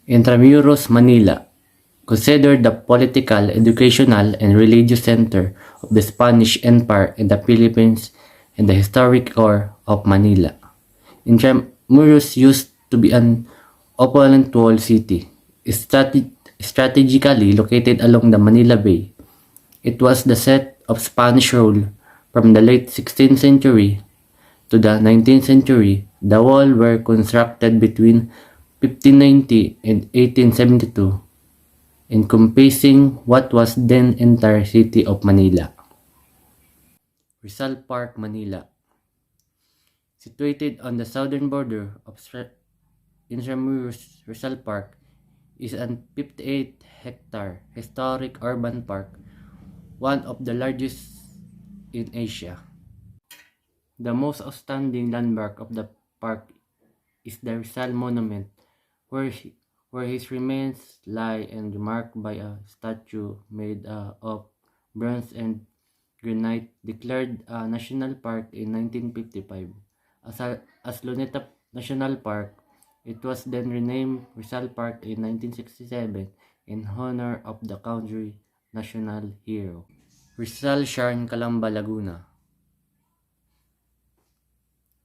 Intramuros, Manila, considered the political, educational, and religious center of the Spanish Empire in the Philippines and the historic core of Manila. Intramuros used to be an opulent walled city, strategically located along the Manila Bay. It was the seat of Spanish rule from the late 16th century to the 19th century. The walls were constructed between 1590 and 1872, encompassing what was then entire city of Manila. Rizal Park, Manila. Situated on the southern border of Intramuros, Rizal Park is an 58-hectare historic urban park, one of the largest in Asia. The most outstanding landmark of the park is the Rizal Monument, where his remains lie and marked by a statue made of bronze and granite, declared a national park in 1955. As Luneta National Park, it was then renamed Rizal Park in 1967 in honor of the country's national hero. Rizal Shrine, Calamba, Laguna.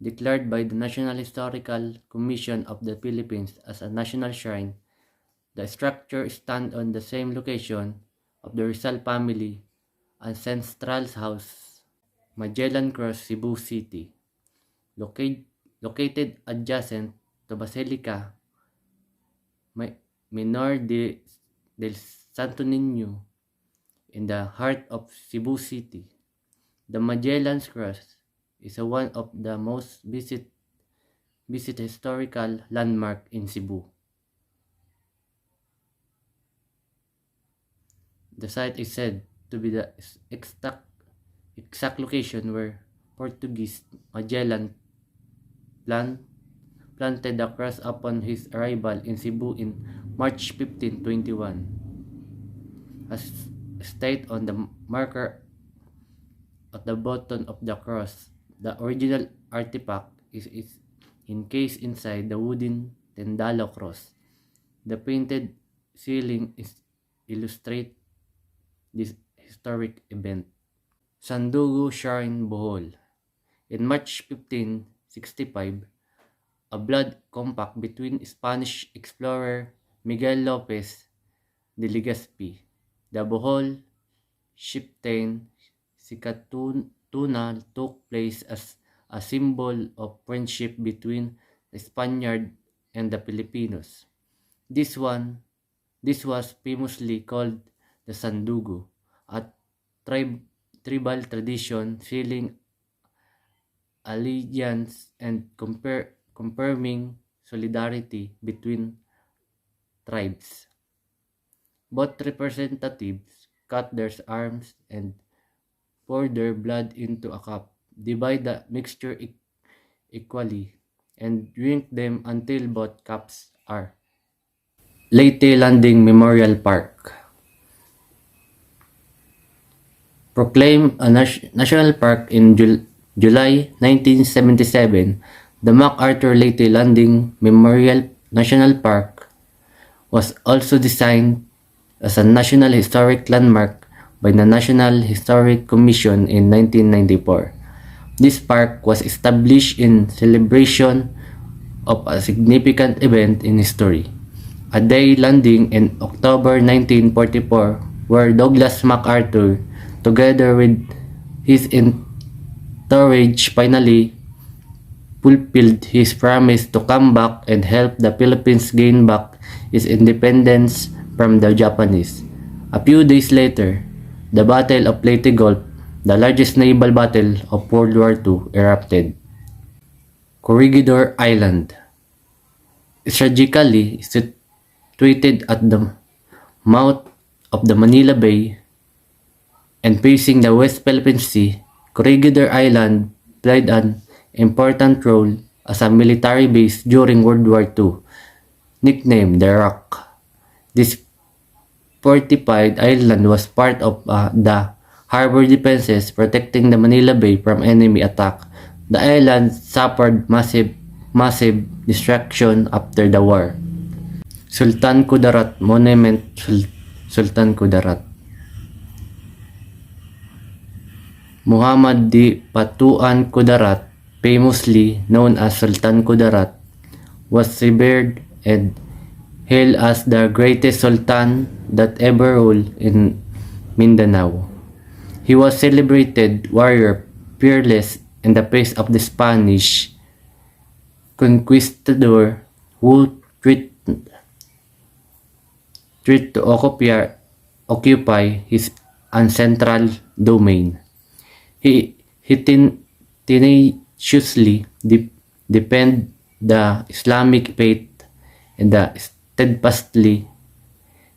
Declared by the National Historical Commission of the Philippines as a national shrine, the structure stands on the same location of the Rizal family ancestral's house, Magellan Cross, Cebu City. Located adjacent to Basilica Minor del Santo Niño in the heart of Cebu City. The Magellan's Cross is one of the most visited historical landmark in Cebu. The site is said to be the exact location where Portuguese Magellan planted the cross upon his arrival in Cebu in March 1521. As stated on the marker at the bottom of the cross, the original artifact is encased inside the wooden Tendalo cross. The painted ceiling illustrates this historic event. Sandugo Shrine, Bohol. In March 1565, a blood compact between Spanish explorer Miguel Lopez de Legazpi, the Bohol chieftain Sikatuna, took place as a symbol of friendship between the Spaniard and the Filipinos. This was famously called the Sandugo, a tribal tradition sealing allegiance and confirming solidarity between tribes. Both representatives cut their arms and poured their blood into a cup, divide the mixture equally, and drink them until both cups are. Leyte Landing Memorial Park. Proclaimed a national park in July 1977, the MacArthur Leyte Landing Memorial National Park was also designed as a National Historic Landmark by the National Historic Commission in 1994. This park was established in celebration of a significant event in history, a day landing in October 1944, where Douglas MacArthur, together with his entourage, finally fulfilled his promise to come back and help the Philippines gain back its independence from the Japanese. A few days later, the Battle of Leyte Gulf, the largest naval battle of World War II, erupted. Corregidor Island. Strategically situated at the mouth of the Manila Bay and facing the West Philippine Sea, Corregidor Island played an important role as a military base during World War II, nicknamed the Rock. This fortified island was part of the harbor defenses protecting the Manila Bay from enemy attack. The island suffered massive destruction after the war. Sultan Kudarat Monument, Sultan Kudarat. Muhammad di Patuan Kudarat, famously known as Sultan Kudarat, was revered and hailed as the greatest sultan that ever ruled in Mindanao. He was celebrated warrior, fearless in the face of the Spanish conquistador who tried to occupy his ancestral domain. He tenaciously defended the Islamic faith and steadfastly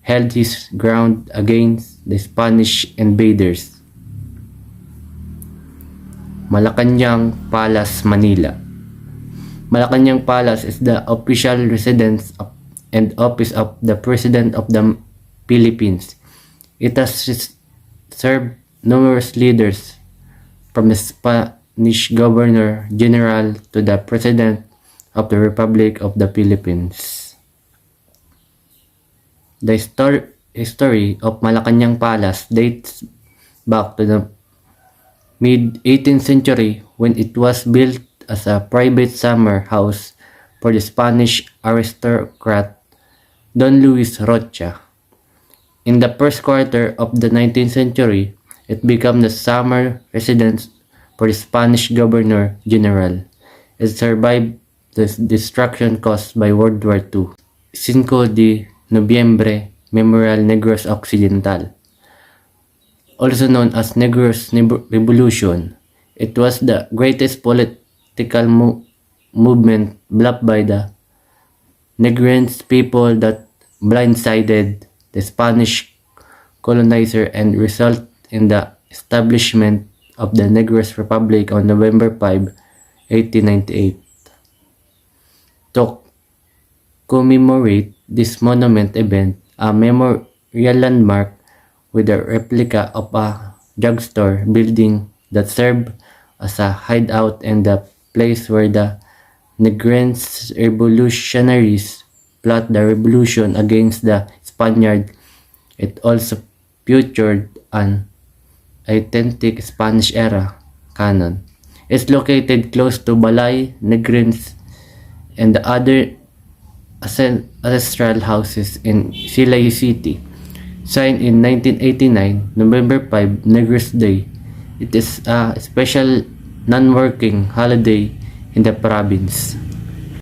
held his ground against the Spanish invaders. Malacanang Palace, Manila. Malacanang Palace is the official residence and office of the President of the Philippines. It has served numerous leaders, from the Spanish Governor General to the President of the Republic of the Philippines. The history of Malacanang Palace dates back to the mid-18th century when it was built as a private summer house for the Spanish aristocrat Don Luis Rocha. In the first quarter of the 19th century, it became the summer residence for the Spanish Governor General. It survived the destruction caused by World War II. 5 de Noviembre Memorial Negros Occidental. Also known as Negros Revolution, it was the greatest political movement blocked by the Negrians people that blindsided the Spanish colonizer and resulted in the establishment of the Negros Republic on November 5, 1898. To commemorate this monument event, a memorial landmark with a replica of a drugstore building that served as a hideout and the place where the Negrians revolutionaries plot the revolution against the Spaniard. It also featured an authentic Spanish-era canon. It's located close to Balay Negrins and the other ancestral houses in Silay City. Signed in 1989, November 5, Negros Day. It is a special non-working holiday in the province.